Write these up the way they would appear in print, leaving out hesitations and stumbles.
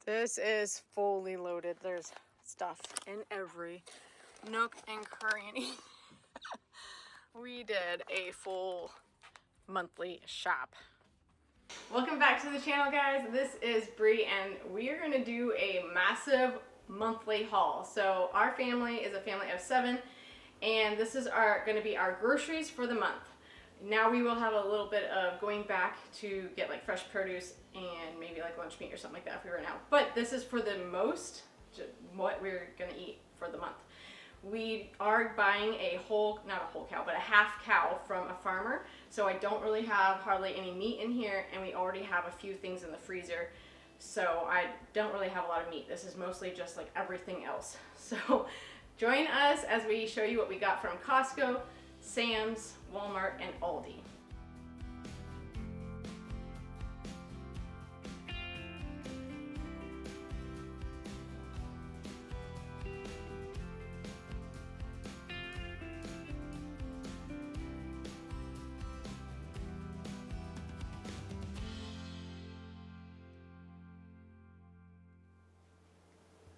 This is fully loaded. There's stuff in every nook and cranny. We did a full monthly shop. Welcome back to the channel, guys. This is Bree, and we are going to do a massive monthly haul. So our family is a family of 7, and this is going to be our groceries for the month. Now we will have a little bit of going back to get like fresh produce and maybe like lunch meat or something like that if we run out. But this is for the most, what we're going to eat for the month. We are buying a whole, not a whole cow, but a half cow from a farmer. So I don't really have hardly any meat in here, and we already have a few things in the freezer. So I don't really have a lot of meat. This is mostly just like everything else. So join us as we show you what we got from Costco, Sam's, Walmart, and Aldi.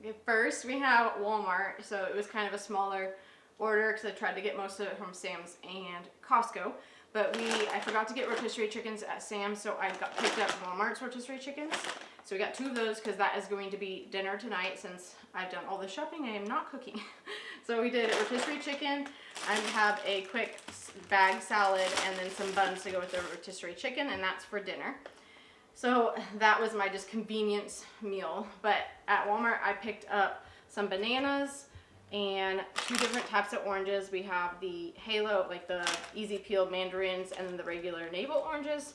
Okay, first we have Walmart, so it was kind of a smaller order because I tried to get most of it from Sam's and Costco, but I forgot to get rotisserie chickens at Sam's, so I picked up Walmart's rotisserie chickens. So we got 2 of those because that is going to be dinner tonight. Since I've done all the shopping, I am not cooking. So we did a rotisserie chicken. I have a quick bag salad and then some buns to go with the rotisserie chicken, and that's for dinner. So that was my just convenience meal. But at Walmart, I picked up some bananas and 2 different types of oranges. We have the Halo, like the easy peeled mandarins, and then the regular navel oranges.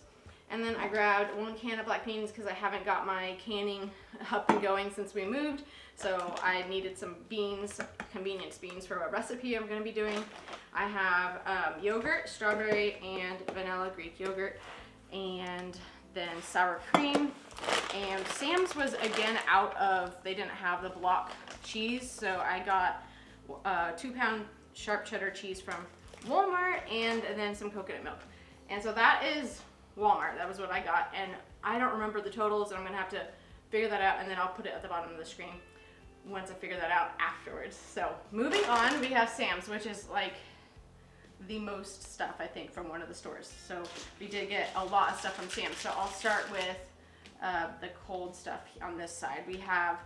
And then I grabbed 1 can of black beans because I haven't got my canning up and going since we moved. So I needed some beans, convenience beans for a recipe I'm going to be doing. I have yogurt, strawberry and vanilla Greek yogurt, and then sour cream. And Sam's was again out of, they didn't have the block cheese, so I got 2-pound sharp cheddar cheese from Walmart, and then some coconut milk. And so that is Walmart. That was what I got, and I don't remember the totals, and I'm gonna have to figure that out, and then I'll put it at the bottom of the screen once I figure that out afterwards. So moving on, we have Sam's, which is like the most stuff I think from one of the stores. So we did get a lot of stuff from Sam's. So I'll start with the cold stuff on this side. We have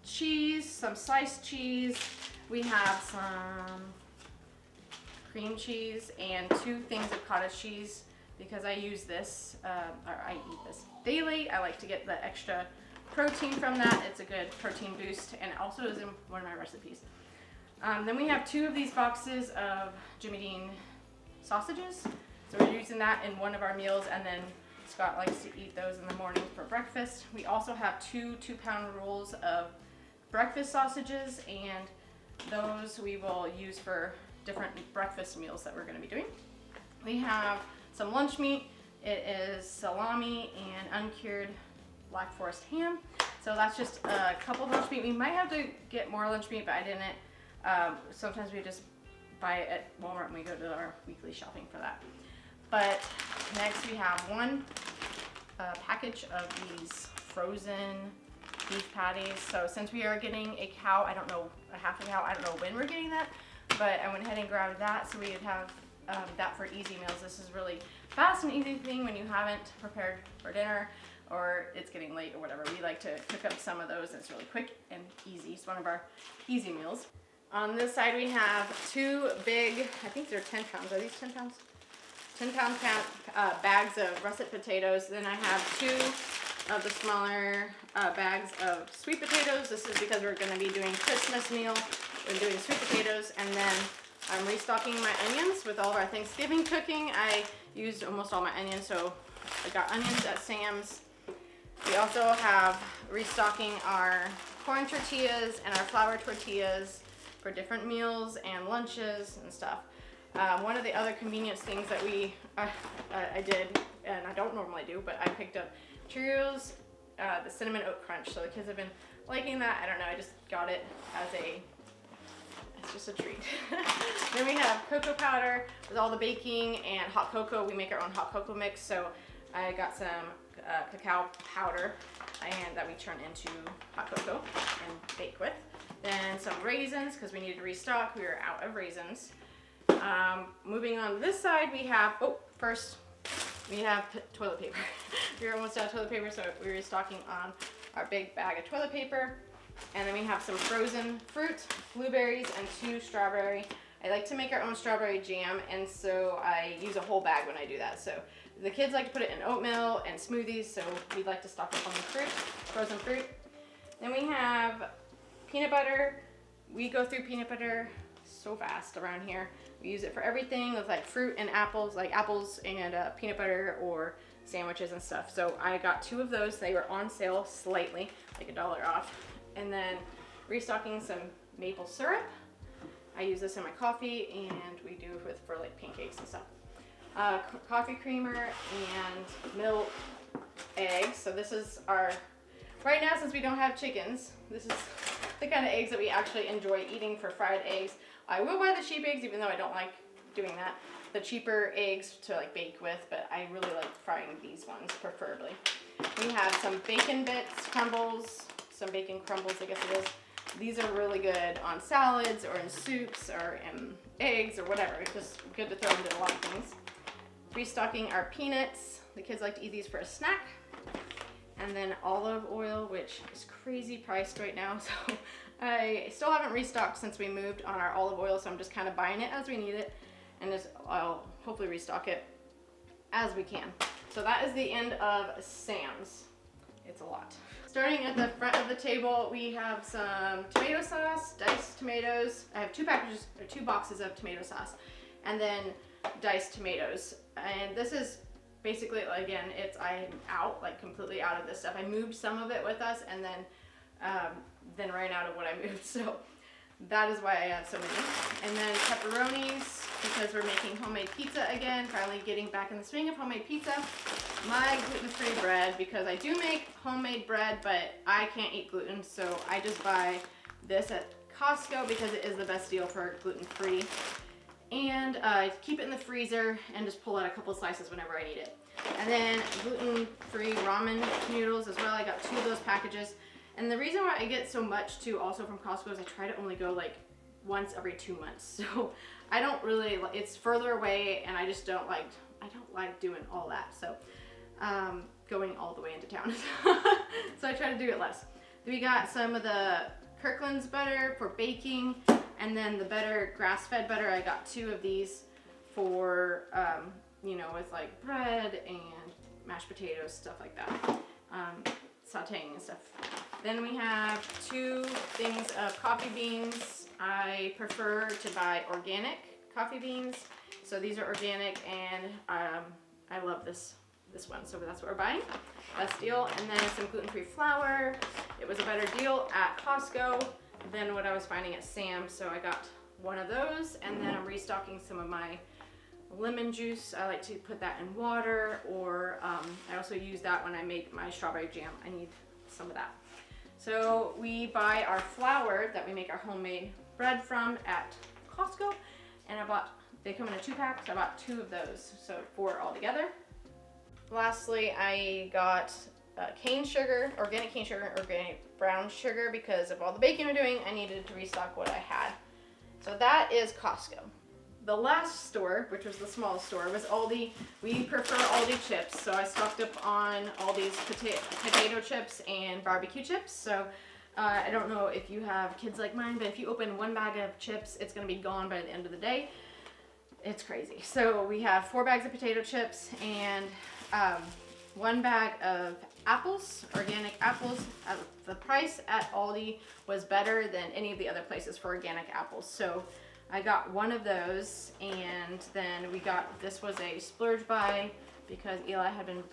cheese, some sliced cheese. We have some cream cheese and 2 things of cottage cheese because I use this, or I eat this daily. I like to get the extra protein from that. It's a good protein boost, and it also is in one of my recipes. Then we have 2 of these boxes of Jimmy Dean sausages. So we're using that in one of our meals, and then Scott likes to eat those in the morning for breakfast. We also have 2 2-pound rolls of breakfast sausages, and those we will use for different breakfast meals that we're going to be doing. We have some lunch meat. It is salami and uncured Black Forest ham. So that's just a couple of lunch meat. We might have to get more lunch meat, but I didn't. Sometimes we just buy it at Walmart when we go to our weekly shopping for that. But next we have 1 package of these frozen beef patties. So since we are getting a cow, I don't know, a half a cow, I don't know when we're getting that, but I went ahead and grabbed that so we would have that for easy meals. This is really fast and easy thing when you haven't prepared for dinner or it's getting late or whatever. We like to cook up some of those, and it's really quick and easy. It's one of our easy meals. On this side we have 2 big, I think they're 10 pounds. Are these 10 pounds? 10-pound bags of russet potatoes. Then I have 2 of the smaller bags of sweet potatoes. This is because we're going to be doing Christmas meal. We're doing sweet potatoes, and then I'm restocking my onions with all of our Thanksgiving cooking. I used almost all my onions, so I got onions at Sam's. We also have restocking our corn tortillas and our flour tortillas for different meals and lunches and stuff. One of the other convenience things that I did, and I don't normally do, but I picked up Cheerios, the Cinnamon Oat Crunch. So the kids have been liking that. I don't know, I just got it as it's just a treat. Then we have cocoa powder with all the baking and hot cocoa. We make our own hot cocoa mix. So I got some cacao powder and that we turn into hot cocoa and bake with. Then some raisins because we needed to restock. We were out of raisins. Moving on to this side, we have, first we have toilet paper. We were almost out of toilet paper, so we were restocking on our big bag of toilet paper. And then we have some frozen fruit, blueberries, and 2 strawberry. I like to make our own strawberry jam, and so I use a whole bag when I do that. So the kids like to put it in oatmeal and smoothies, so we like to stock up on the fruit, frozen fruit. Then we have peanut butter. We go through peanut butter so fast around here. We use it for everything with like fruit and apples, like apples and peanut butter or sandwiches and stuff. So I got 2 of those. They were on sale slightly, like $1 off. And then restocking some maple syrup. I use this in my coffee, and we do it for like pancakes and stuff. Coffee creamer and milk, eggs. So this is our, right now since we don't have chickens, this is the kind of eggs that we actually enjoy eating for fried eggs. I will buy the cheap eggs even though I don't like doing that. The cheaper eggs to like bake with, but I really like frying these ones preferably. We have some bacon bits, crumbles, some bacon crumbles I guess it is. These are really good on salads or in soups or in eggs or whatever. It's just good to throw into a lot of things. Restocking our peanuts. The kids like to eat these for a snack. And then olive oil, which is crazy priced right now. So I still haven't restocked since we moved on our olive oil. So I'm just kind of buying it as we need it. And I'll hopefully restock it as we can. So that is the end of Sam's. It's a lot. Starting at the front of the table, we have some tomato sauce, diced tomatoes. I have 2 packages or 2 boxes of tomato sauce, and then diced tomatoes. And this is basically, again, I'm out, like completely out of this stuff. I moved some of it with us, and then ran out of what I moved. So that is why I have so many. And then pepperonis, because we're making homemade pizza again, finally getting back in the swing of homemade pizza. My gluten-free bread, because I do make homemade bread, but I can't eat gluten, so I just buy this at Costco because it is the best deal for gluten-free. And keep it in the freezer and just pull out a couple slices whenever I need it. And then gluten-free ramen noodles as well. I got 2 of those packages. And the reason why I get so much too also from Costco is I try to only go like once every 2 months. So I don't really, it's further away and I just don't like doing all that. So going all the way into town. So I try to do it less. We got some of the Kirkland's butter for baking, and then the better grass-fed butter. I got 2 of these for, you know, with like bread and mashed potatoes, stuff like that. Sauteing and stuff. Then we have 2 things of coffee beans. I prefer to buy organic coffee beans. So these are organic, and I love this one. So that's what we're buying. Best deal. And then some gluten-free flour. It was a better deal at Costco than what I was finding at Sam's. So I got 1 of those, and then I'm restocking some of my lemon juice. I like to put that in water, or I also use that when I make my strawberry jam. I need some of that. So we buy our flour that we make our homemade bread from at Costco, and they come in a 2-pack, so I bought 2 of those, so 4 altogether. Lastly, I got cane sugar, organic cane sugar, organic brown sugar, because of all the baking we're doing, I needed to restock what I had. So that is Costco. The last store, which was the smallest store, was Aldi. We prefer Aldi chips, so I stocked up on Aldi's potato chips and barbecue chips. So I don't know if you have kids like mine, but if you open 1 bag of chips, it's going to be gone by the end of the day. It's crazy. So we have 4 bags of potato chips and 1 bag of apples, organic apples. The price at Aldi was better than any of the other places for organic apples. So I got 1 of those, and then this was a splurge buy because Eli had been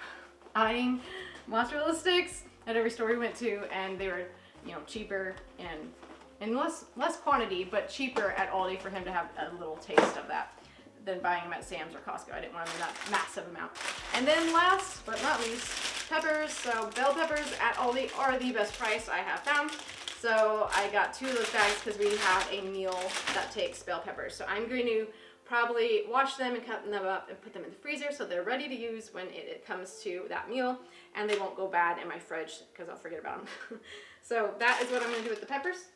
eyeing mozzarella sticks at every store we went to, and they were, you know, cheaper and in less quantity, but cheaper at Aldi for him to have a little taste of that than buying them at Sam's or Costco. I didn't want them in that massive amount. And then last but not least, peppers. So bell peppers at Aldi are the best price I have found. So I got 2 of those bags because we have a meal that takes bell peppers. So I'm going to probably wash them and cut them up and put them in the freezer so they're ready to use when it comes to that meal, and they won't go bad in my fridge because I'll forget about them. So that is what I'm gonna do with the peppers.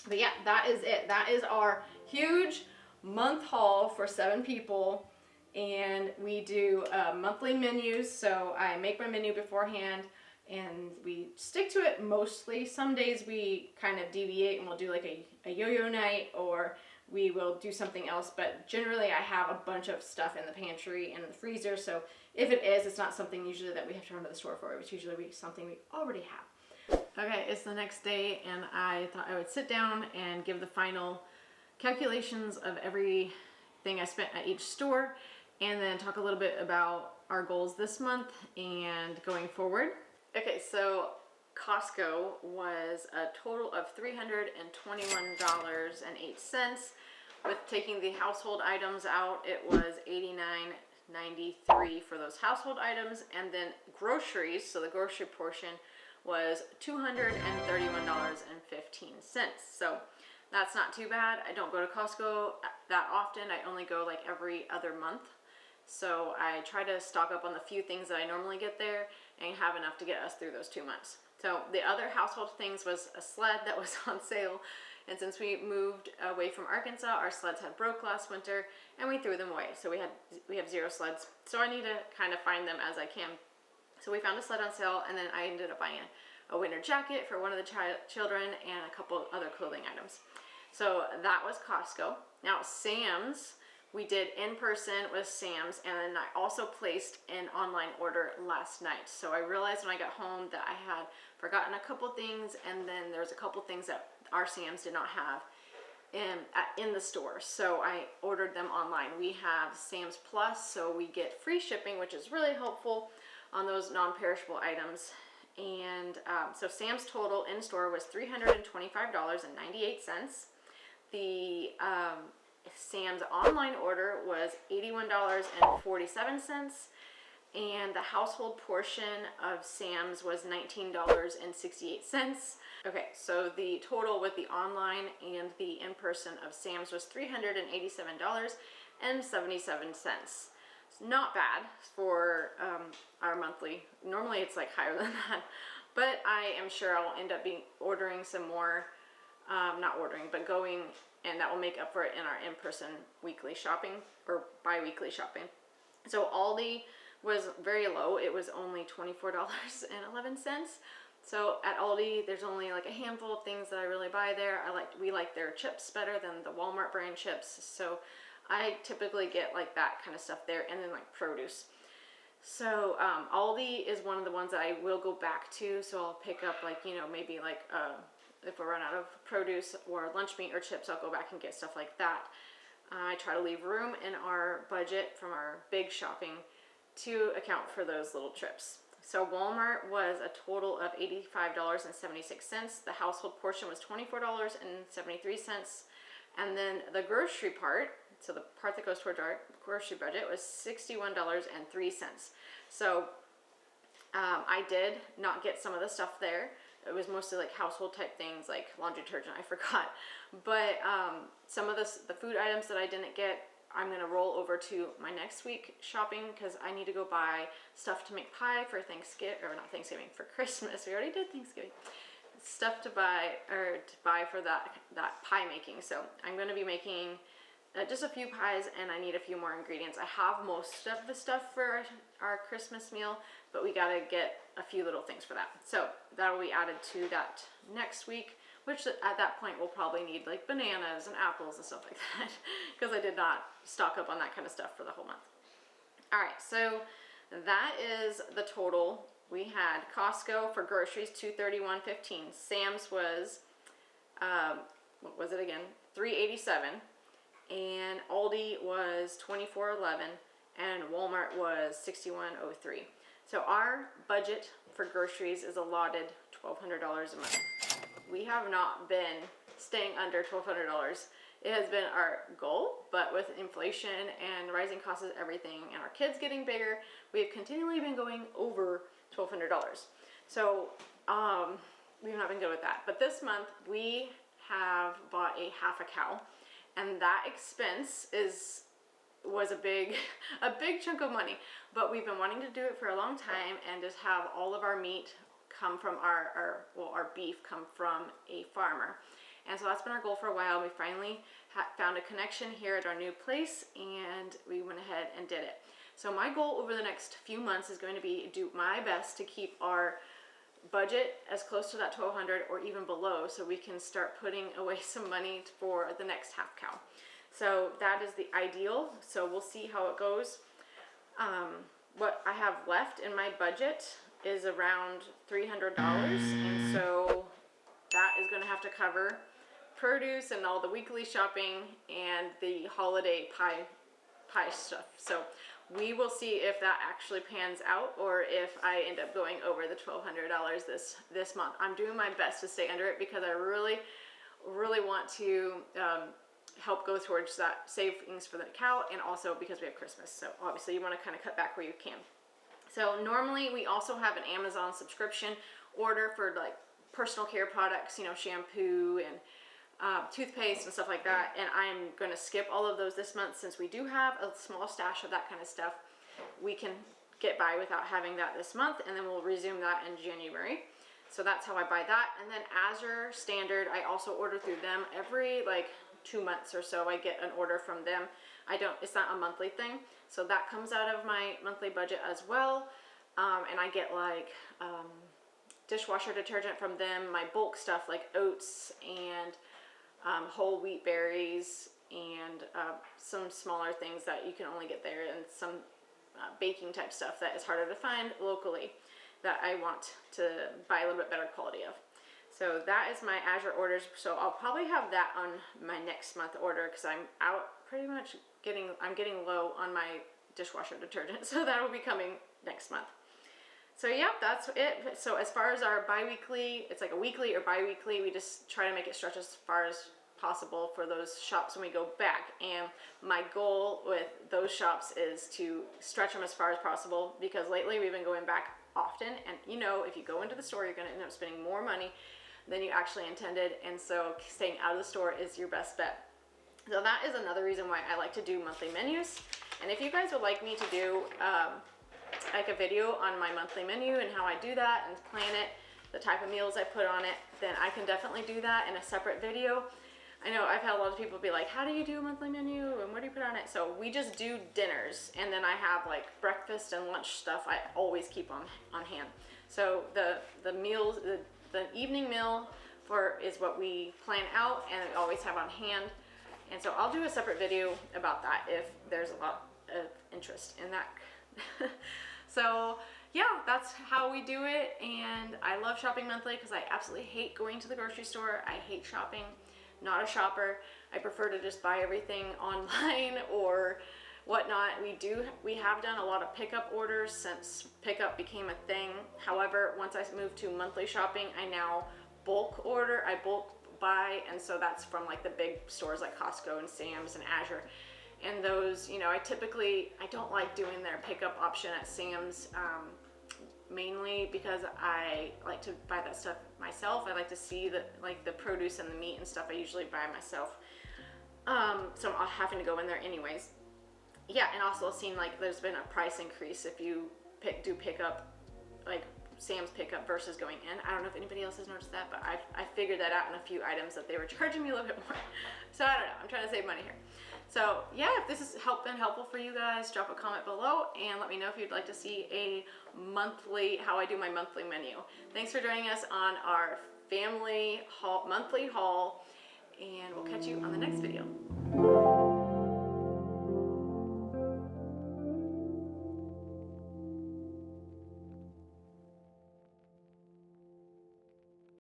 But yeah, that is it. That is our huge month haul for 7 people. And we do monthly menus, so I make my menu beforehand and we stick to it mostly. Some days we kind of deviate and we'll do like a yo-yo night, or we will do something else, but generally I have a bunch of stuff in the pantry and in the freezer, so if it is, it's not something usually that we have to run to the store for. It's usually something we already have. Okay, it's the next day and I thought I would sit down and give the final calculations of everything I spent at each store, and then talk a little bit about our goals this month and going forward. Okay, so Costco was a total of $321.08. With taking the household items out, it was $89.93 for those household items, and then groceries, so the grocery portion was $231.15. So that's not too bad. I don't go to Costco that often. I only go like every other month. So I try to stock up on the few things that I normally get there and have enough to get us through those 2 months. So the other household things was a sled that was on sale. And since we moved away from Arkansas, our sleds had broke last winter and we threw them away. So we have 0 sleds. So I need to kind of find them as I can. So we found a sled on sale, and then I ended up buying a winter jacket for one of the children and a couple other clothing items. So that was Costco. Now Sam's, we did in person with Sam's, and then I also placed an online order last night. So I realized when I got home that I had forgotten a couple things, and then there's a couple things that our Sam's did not have in the store. So I ordered them online. We have Sam's Plus, so we get free shipping, which is really helpful on those non-perishable items. And so Sam's total in store was $325.98. The Sam's online order was $81.47, and the household portion of Sam's was $19.68. Okay, so the total with the online and the in-person of Sam's was $387.77. Not bad for our monthly. Normally it's like higher than that, but I am sure I'll end up ordering some more, not ordering, but going, and that will make up for it in our in-person weekly shopping or bi-weekly shopping. So Aldi was very low. It was only $24.11. So at Aldi, there's only like a handful of things that I really buy there. We like their chips better than the Walmart brand chips. So I typically get like that kind of stuff there, and then like produce. So Aldi is one of the ones that I will go back to. So I'll pick up like, maybe like if we run out of produce or lunch meat or chips, I'll go back and get stuff like that. I try to leave room in our budget from our big shopping to account for those little trips. So Walmart was a total of $85.76. The household portion was $24.73. And then the grocery part, so the part that goes towards our grocery budget, was $61.03. So I did not get some of the stuff there. It was mostly like household type things like laundry detergent, I forgot. But some of the food items that I didn't get, I'm gonna roll over to my next week shopping, because I need to go buy stuff to make pie for Thanksgiving, or not Thanksgiving, for Christmas. We already did Thanksgiving. Stuff to buy for that pie making. So I'm gonna be making just a few pies, and I need a few more ingredients. I have most of the stuff for our Christmas meal, but we gotta get a few little things for that. So that will be added to that next week, which at that point we'll probably need like bananas and apples and stuff like that, because I did not stock up on that kind of stuff for the whole month. All right, so that is the total. We had Costco for groceries, $231.15. Sam's was, what was it again? $387. And Aldi was $24.11, and Walmart was $61.03. So our budget for groceries is allotted $1,200 a month. We have not been staying under $1,200. It has been our goal, but with inflation and rising costs of everything, and our kids getting bigger, we have continually been going over $1,200. So we've not been good with that. But this month we have bought a half a cow, and that expense is was a big chunk of money, but we've been wanting to do it for a long time and just have all of our meat come from our beef come from a farmer. And so that's been our goal for a while. We finally found a connection here at our new place, and we went ahead and did it. So my goal over the next few months is going to be do my best to keep our budget as close to that $1,200 or even below, so we can start putting away some money for the next half cow. So that is the ideal. So we'll see how it goes. What I have left in my budget is around $300, and so that is going to have to cover produce and all the weekly shopping and the holiday pie stuff. So we will see if that actually pans out, or if I end up going over the $1,200 this month. I'm doing my best to stay under it because I really want to help go towards that savings for the cow, and also because we have Christmas. So obviously you want to kind of cut back where you can. So normally we also have an Amazon subscription order for like personal care products, you know, shampoo and toothpaste and stuff like that, and I'm going to skip all of those this month since we do have a small stash of that kind of stuff. We can get by without having that this month, and then we'll resume that in January. So that's how I buy that. And then Azure Standard, I also order through them every like 2 months or so. I get an order from them. It's not a monthly thing, so that comes out of my monthly budget as well. And I get like dishwasher detergent from them, my bulk stuff like oats and whole wheat berries, and some smaller things that you can only get there, and some baking type stuff that is harder to find locally that I want to buy a little bit better quality of. So that is my Azure orders. So I'll probably have that on my next month order, because I'm out pretty much I'm getting low on my dishwasher detergent, so that will be coming next month. So yeah, that's it. So as far as our bi-weekly, it's like a weekly or bi-weekly, we just try to make it stretch as far as possible for those shops when we go back. And my goal with those shops is to stretch them as far as possible, because lately we've been going back often, and you know, if you go into the store, you're going to end up spending more money than you actually intended, and so staying out of the store is your best bet. So that is another reason why I like to do monthly menus. And if you guys would like me to do like a video on my monthly menu and how I do that and plan it, the type of meals I put on it, then I can definitely do that in a separate video. I know I've had a lot of people be like, how do you do a monthly menu and what do you put on it? So we just do dinners, and then I have like breakfast and lunch stuff I always keep on hand. So the meals, the evening meal is what we plan out and we always have on hand. And so I'll do a separate video about that if there's a lot of interest in that. So yeah, that's how we do it. And I love shopping monthly because I absolutely hate going to the grocery store. I hate shopping. Not a shopper. I prefer to just buy everything online or whatnot. We have done a lot of pickup orders since pickup became a thing. However, once I moved to monthly shopping, I now bulk order. I bulk buy, and so that's from like the big stores like Costco and Sam's and Azure. And those, you know, I don't like doing their pickup option at Sam's, mainly because I like to buy that stuff myself. I like to see the produce and the meat and stuff I usually buy myself. So I'm having to go in there anyways. Yeah, and also seen like there's been a price increase if you do pickup, like Sam's pickup versus going in. I don't know if anybody else has noticed that, but I figured that out in a few items that they were charging me a little bit more. So I don't know, I'm trying to save money here. So yeah, if this has been helpful for you guys, drop a comment below and let me know if you'd like to see how I do my monthly menu. Thanks for joining us on our family monthly haul, and we'll catch you on the next